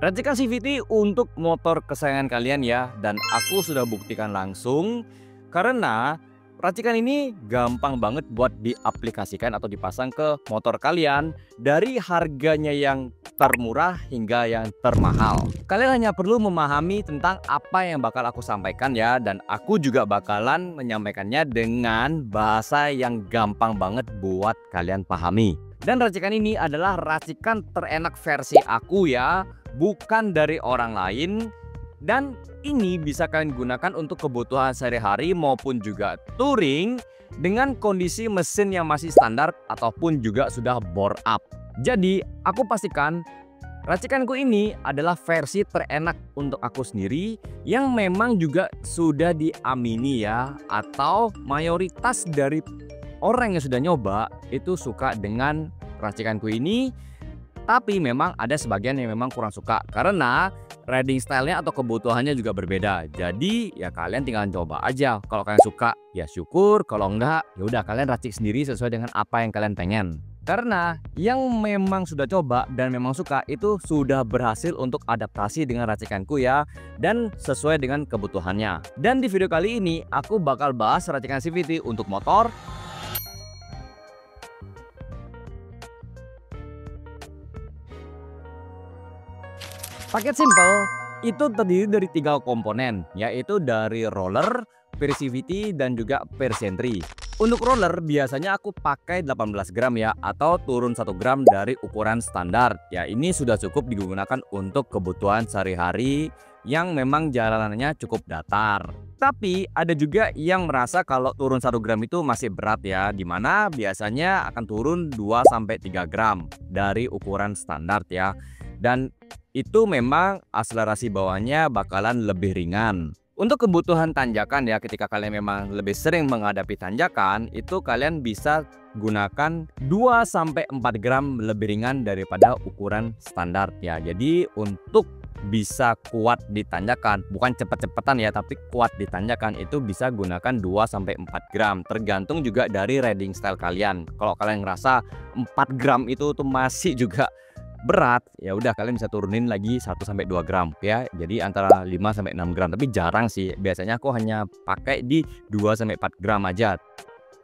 Racikan CVT untuk motor kesayangan kalian ya, dan aku sudah buktikan langsung karena racikan ini gampang banget buat diaplikasikan atau dipasang ke motor kalian dari harganya yang termurah hingga yang termahal. Kalian hanya perlu memahami tentang apa yang bakal aku sampaikan ya, dan aku juga bakalan menyampaikannya dengan bahasa yang gampang banget buat kalian pahami. Dan racikan ini adalah racikan terenak versi aku ya, bukan dari orang lain. Dan ini bisa kalian gunakan untuk kebutuhan sehari-hari maupun juga touring dengan kondisi mesin yang masih standar ataupun juga sudah bore up. Jadi aku pastikan racikanku ini adalah versi terenak untuk aku sendiri yang memang juga sudah diamini ya, atau mayoritas dari orang yang sudah nyoba itu suka dengan racikanku ini. Tapi memang ada sebagian yang memang kurang suka karena riding stylenya atau kebutuhannya juga berbeda. Jadi ya kalian tinggal coba aja. Kalau kalian suka ya syukur, kalau enggak ya udah kalian racik sendiri sesuai dengan apa yang kalian pengen. Karena yang memang sudah coba dan memang suka itu sudah berhasil untuk adaptasi dengan racikanku ya, dan sesuai dengan kebutuhannya. Dan di video kali ini aku bakal bahas racikan CVT untuk motor, paket simple itu terdiri dari 3 komponen, yaitu dari roller, PCVT, dan juga persentri. Untuk roller biasanya aku pakai 18 gram ya, atau turun 1 gram dari ukuran standar. Ya ini sudah cukup digunakan untuk kebutuhan sehari-hari yang memang jalanannya cukup datar. Tapi ada juga yang merasa kalau turun 1 gram itu masih berat ya, dimana biasanya akan turun 2-3 gram dari ukuran standar ya. Dan itu memang akselerasi bawahnya bakalan lebih ringan. Untuk kebutuhan tanjakan ya, ketika kalian memang lebih sering menghadapi tanjakan, itu kalian bisa gunakan 2-4 gram lebih ringan daripada ukuran standar ya. Jadi untuk bisa kuat di tanjakan, bukan cepet-cepetan ya, tapi kuat di tanjakan, itu bisa gunakan 2-4 gram. Tergantung juga dari riding style kalian. Kalau kalian ngerasa 4 gram itu tuh masih juga berat, ya udah kalian bisa turunin lagi 1-2 gram ya. Jadi antara 5-6 gram, tapi jarang sih. Biasanya aku hanya pakai di 2-4 gram aja.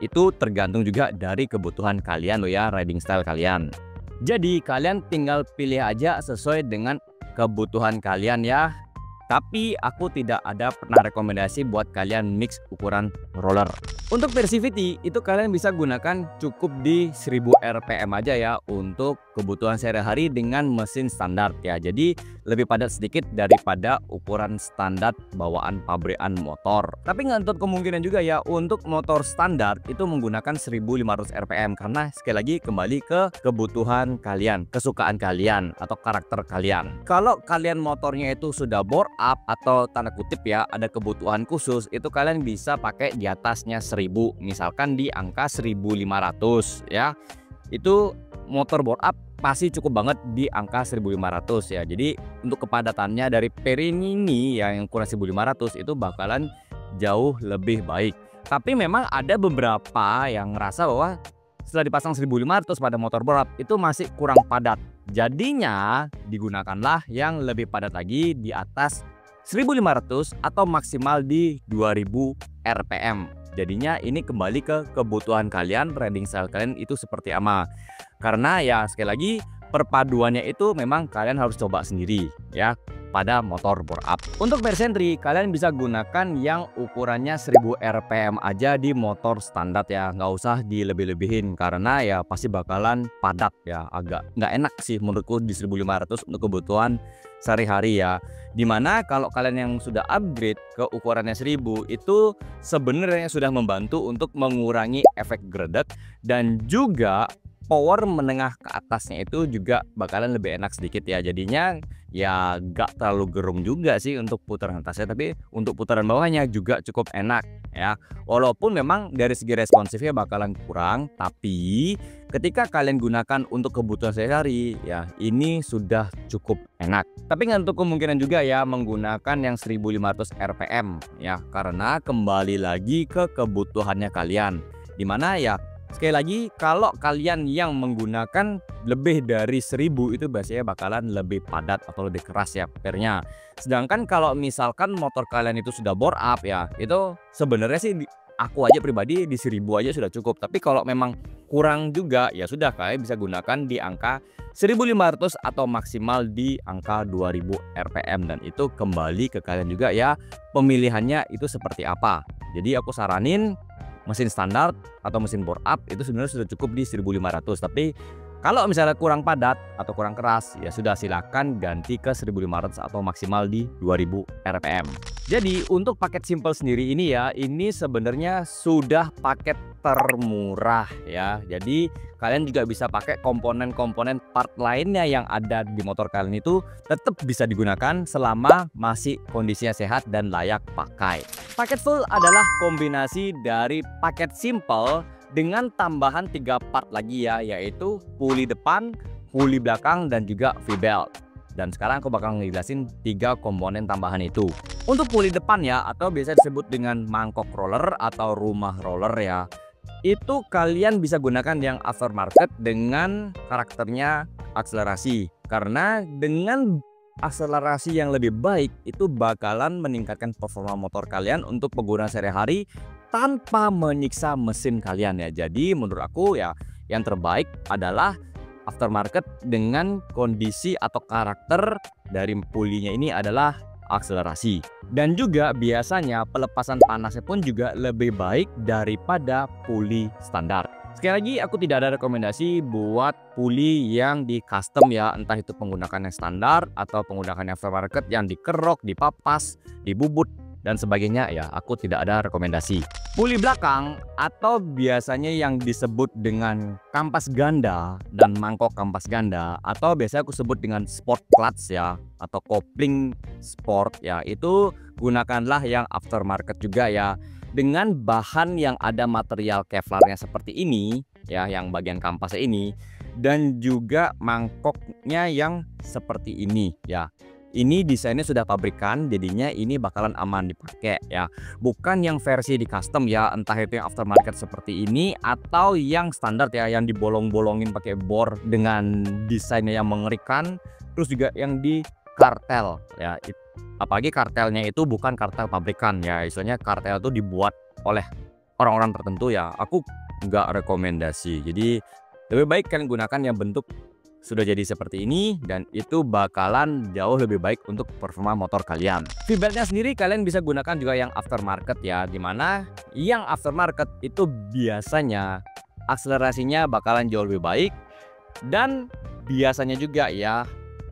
Itu tergantung juga dari kebutuhan kalian loh ya, riding style kalian. Jadi kalian tinggal pilih aja sesuai dengan kebutuhan kalian ya. Tapi aku tidak ada pernah rekomendasi buat kalian mix ukuran roller. Untuk persivity itu kalian bisa gunakan cukup di 1000 rpm aja ya, untuk kebutuhan sehari-hari dengan mesin standar ya. Jadi lebih padat sedikit daripada ukuran standar bawaan pabrikan motor. Tapi nggak untuk kemungkinan juga ya, untuk motor standar itu menggunakan 1500 rpm karena sekali lagi kembali ke kebutuhan kalian, kesukaan kalian atau karakter kalian. Kalau kalian motornya itu sudah bore up atau tanda kutip ya ada kebutuhan khusus, itu kalian bisa pakai di atasnya 1000, misalkan di angka 1500 ya. Itu motor bore up pasti cukup banget di angka 1500 ya. Jadi untuk kepadatannya dari Perini yang kurang 1500 itu bakalan jauh lebih baik. Tapi memang ada beberapa yang ngerasa bahwa setelah dipasang 1500 pada motor bore up itu masih kurang padat. Jadinya digunakanlah yang lebih padat lagi di atas 1500 atau maksimal di 2000 rpm. Jadinya ini kembali ke kebutuhan kalian, riding style kalian itu seperti apa. Karena ya sekali lagi perpaduannya itu memang kalian harus coba sendiri ya pada motor bore up. Untuk persentri kalian bisa gunakan yang ukurannya 1000 rpm aja di motor standar ya, nggak usah dilebih-lebihin karena ya pasti bakalan padat ya, agak nggak enak sih menurutku di 1500 untuk kebutuhan sehari-hari ya. Dimana kalau kalian yang sudah upgrade ke ukurannya 1000 itu sebenarnya sudah membantu untuk mengurangi efek gredek, dan juga power menengah ke atasnya itu juga bakalan lebih enak sedikit ya. Jadinya ya gak terlalu gerung juga sih untuk putaran atasnya, tapi untuk putaran bawahnya juga cukup enak ya. Walaupun memang dari segi responsifnya bakalan kurang, tapi ketika kalian gunakan untuk kebutuhan sehari-hari ya ini sudah cukup enak. Tapi nggak untuk kemungkinan juga ya menggunakan yang 1500 rpm ya, karena kembali lagi ke kebutuhannya kalian. Dimana ya Sekali lagi, kalau kalian yang menggunakan lebih dari 1000 itu biasanya bakalan lebih padat atau lebih keras ya pernya. Sedangkan kalau misalkan motor kalian itu sudah bore up ya, itu sebenarnya sih aku aja pribadi di 1000 aja sudah cukup. Tapi kalau memang kurang juga ya sudah, kalian bisa gunakan di angka 1500 atau maksimal di angka 2000 rpm, dan itu kembali ke kalian juga ya pemilihannya itu seperti apa. Jadi aku saranin mesin standar atau mesin bore up itu sebenarnya sudah cukup di 1500. Tapi kalau misalnya kurang padat atau kurang keras ya sudah, silakan ganti ke 1500 atau maksimal di 2000 rpm. Jadi untuk paket simple sendiri ini ya, ini sebenarnya sudah paket termurah ya. Jadi kalian juga bisa pakai komponen-komponen part lainnya yang ada di motor kalian itu tetap bisa digunakan selama masih kondisinya sehat dan layak pakai. Paket full adalah kombinasi dari paket simple dengan tambahan 3 part lagi ya, yaitu puli depan, puli belakang, dan juga V-belt. Dan sekarang aku bakal ngejelasin 3 komponen tambahan itu. Untuk puli depan ya, atau biasa disebut dengan mangkok roller atau rumah roller ya, itu kalian bisa gunakan yang aftermarket dengan karakternya akselerasi. Karena dengan akselerasi yang lebih baik itu bakalan meningkatkan performa motor kalian untuk penggunaan sehari-hari tanpa menyiksa mesin kalian ya. Jadi menurut aku ya yang terbaik adalah aftermarket dengan kondisi atau karakter dari pulinya ini adalah akselerasi. Dan juga biasanya pelepasan panasnya pun juga lebih baik daripada puli standar. Sekali lagi, aku tidak ada rekomendasi buat puli yang di custom ya, entah itu penggunaan yang standar atau penggunaan yang aftermarket yang dikerok, dipapas, dibubut dan sebagainya ya, aku tidak ada rekomendasi. Puli belakang atau biasanya yang disebut dengan kampas ganda dan mangkok kampas ganda, atau biasanya aku sebut dengan sport clutch ya, atau kopling sport ya, itu gunakanlah yang aftermarket juga ya, dengan bahan yang ada material kevlarnya seperti ini ya, yang bagian kampasnya ini, dan juga mangkoknya yang seperti ini ya. Ini desainnya sudah pabrikan, jadinya ini bakalan aman dipakai ya. Bukan yang versi di custom ya, entah itu yang aftermarket seperti ini atau yang standar ya, yang dibolong-bolongin pakai bor dengan desainnya yang mengerikan. Terus juga yang di kartel ya, apalagi kartelnya itu bukan kartel pabrikan ya, istilahnya kartel itu dibuat oleh orang-orang tertentu ya. Aku nggak rekomendasi. Jadi lebih baik kalian gunakan yang bentuk sudah jadi seperti ini, dan itu bakalan jauh lebih baik untuk performa motor kalian. V-beltnya sendiri kalian bisa gunakan juga yang aftermarket ya, dimana yang aftermarket itu biasanya akselerasinya bakalan jauh lebih baik dan biasanya juga ya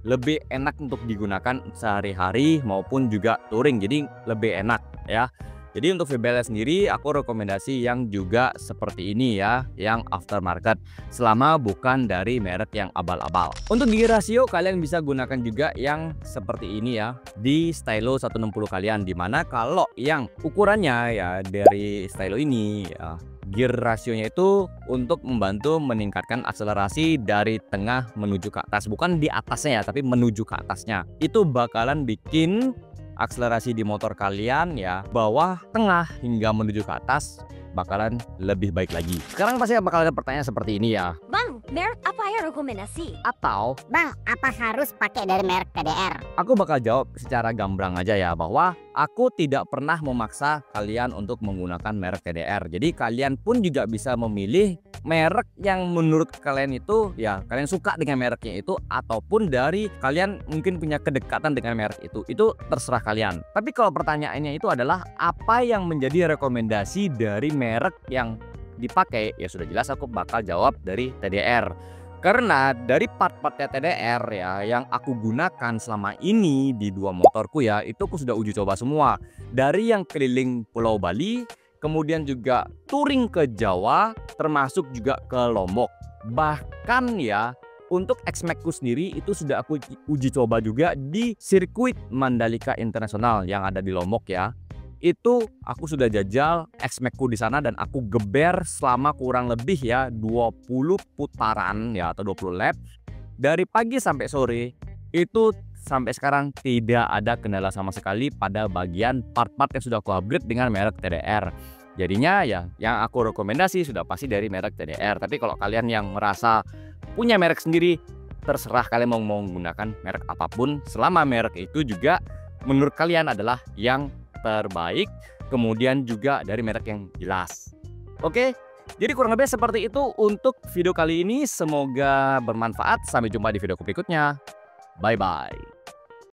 lebih enak untuk digunakan sehari-hari maupun juga touring, jadi lebih enak ya. Jadi untuk V-belt sendiri aku rekomendasi yang juga seperti ini ya, yang aftermarket, selama bukan dari merek yang abal-abal. Untuk gear rasio kalian bisa gunakan juga yang seperti ini ya, di stylo 160 kalian, dimana kalau yang ukurannya ya dari stylo ini ya, gear rasionya itu untuk membantu meningkatkan akselerasi dari tengah menuju ke atas, bukan di atasnya ya, tapi menuju ke atasnya. Itu bakalan bikin akselerasi di motor kalian ya, bawah, tengah hingga menuju ke atas bakalan lebih baik lagi. Sekarang pasti bakal ada pertanyaan seperti ini ya, Bang, merek apa ya rekomendasi? atau Bang, apa harus pakai dari merek TDR? aku bakal jawab secara gamblang aja ya, bahwa aku tidak pernah memaksa kalian untuk menggunakan merek TDR. Jadi kalian pun juga bisa memilih merek yang menurut kalian itu ya kalian suka dengan mereknya itu, ataupun dari kalian mungkin punya kedekatan dengan merek itu terserah kalian. Tapi kalau pertanyaannya itu adalah apa yang menjadi rekomendasi dari merek yang dipakai, ya sudah jelas aku bakal jawab dari TDR. Karena dari part-partnya TDR ya yang aku gunakan selama ini di dua motorku ya, itu aku sudah uji coba semua. Dari yang keliling Pulau Bali, kemudian juga touring ke Jawa, termasuk juga ke Lombok. Bahkan ya untuk X-Max-ku sendiri itu sudah aku uji coba juga di sirkuit Mandalika Internasional yang ada di Lombok ya. Itu aku sudah jajal X-Max-ku di sana dan aku geber selama kurang lebih ya 20 putaran ya, atau 20 lap dari pagi sampai sore. Itu sampai sekarang tidak ada kendala sama sekali pada bagian part-part yang sudah aku upgrade dengan merek TDR. Jadinya ya yang aku rekomendasi sudah pasti dari merek TDR. Tapi kalau kalian yang merasa punya merek sendiri, terserah kalian mau menggunakan merek apapun selama merek itu juga menurut kalian adalah yang terbaik, kemudian juga dari merek yang jelas. Oke, jadi kurang lebih seperti itu untuk video kali ini. Semoga bermanfaat. Sampai jumpa di video berikutnya. Bye bye.